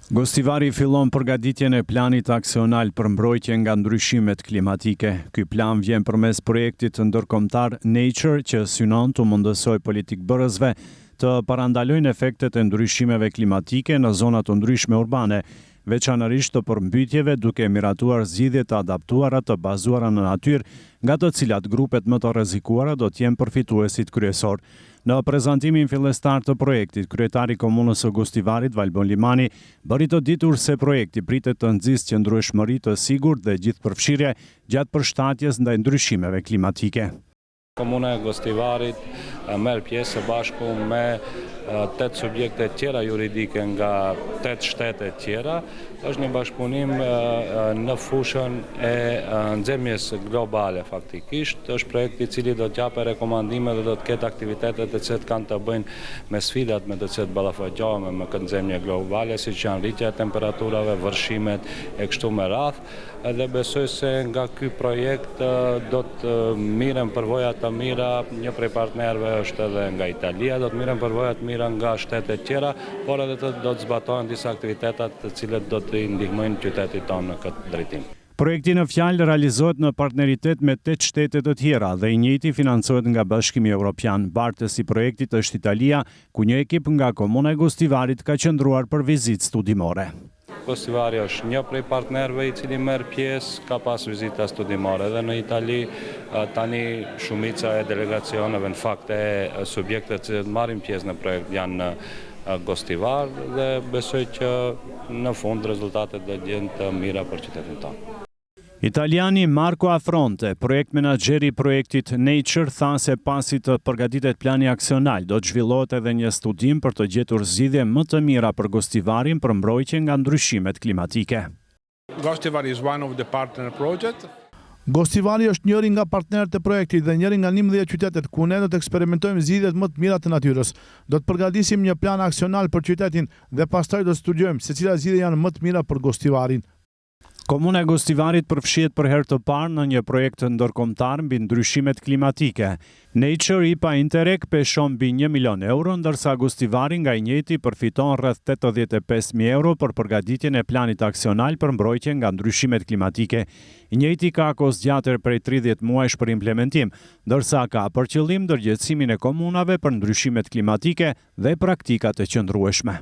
Gostivari fillon përgatitjen e planit aksional për mbrojtje nga ndryshimet klimatike. Ky plan vjen përmes projektit ndërkombëtar Nature që synon të mundësoj politikbërësve të parandalojnë efektet e ndryshimeve klimatike në zona të ndryshme urbane, veçanërisht të përmbytjeve duke miratuar zgjidhje të adaptuara të bazuara në natyrë, nga të cilat grupet më të rrezikuara do të jenë përfituesit kryesor. Në prezantimin fillestar të projektit, kryetari i komunës së Gostivarit, Valbon Limani, bëri të ditur se projekti pritet të nxjisë qëndrueshmëri të sigurt dhe gjithëpërfshirje gjatë përshtatjes ndaj ndryshimeve klimatike. Komuna e Gostivarit merr pjesë së bashku me 8 subjekte tjera juridike nga 8 shtete tjera. Është një bashkëpunim në fushën e nxjerrjes globale faktikisht. Është projekt i cili do të japë rekomandime dhe do të ketë aktivitete të cilat kanë të bëjnë me sfidat me të cilat ballafaqohemi me këtë nxjerrje globale, siç janë rritja e temperaturave, vërshimet e kështu me radhë. Dhe besoj se nga ky projekt do të miren përvoja të mira. Një prej partnerëve është edhe nga Italia, do të miren përvoja të mira nga shtetet tjera, por edhe do të zbatohen disa aktivitetat të cilët do të ndihmojnë qytetit tonë në këtë drejtim. Projekti në fjalë realizohet në partneritet me 8 shtete të tjera dhe i njëjti financohet nga Bashkimi Evropian. Bartës i projektit është Italia, ku një ekip nga komuna e Gostivarit ka qëndruar për vizitë studimore. Gostivari është një prej partnerëve i cili merr pjesë, ka pas vizita studimore edhe në Itali. Tani shumica e delegacioneve, në fakt e subjektet që marrin pjesë në projekt janë në Gostivar dhe besoj që në fund rezultatet do të jenë të mira për qytetin tonë. Italiani Marco Affronte, projekt menaxheri i projektit Nature, tha se pasi të përgatitet plani aksional, do të zhvillohet edhe një studim për të gjetur zgjidhje më të mira për Gostivarin për mbrojtje nga ndryshimet klimatike. Gostivari is one of the partner project. Gostivari është njëri nga partnerët e projektit dhe njëri nga 11 qytetet ku ne do të eksperimentojmë zgjidhjet më të mira të natyrës. Do të përgatisim një plan aksional për qytetin dhe pastaj do të studiojmë se cilat zgjidhje janë më të mira për Gostivarin. Komuna e Gostivarit përfshihet për herë të parë në një projekt ndërkombëtar mbi ndryshimet klimatike. Nature IPA Interreg peshon mbi 1 milion euro, ndërsa Gostivari nga i njëjti përfiton rreth 85.000 euro për përgatitjen e planit aksional për mbrojtje nga ndryshimet klimatike. I njëjti ka kosgjatur prej 30 muajsh për implementim, ndërsa ka për qëllim ndërgjegjësimin e komunave për ndryshimet klimatike dhe praktikat e qëndrueshme.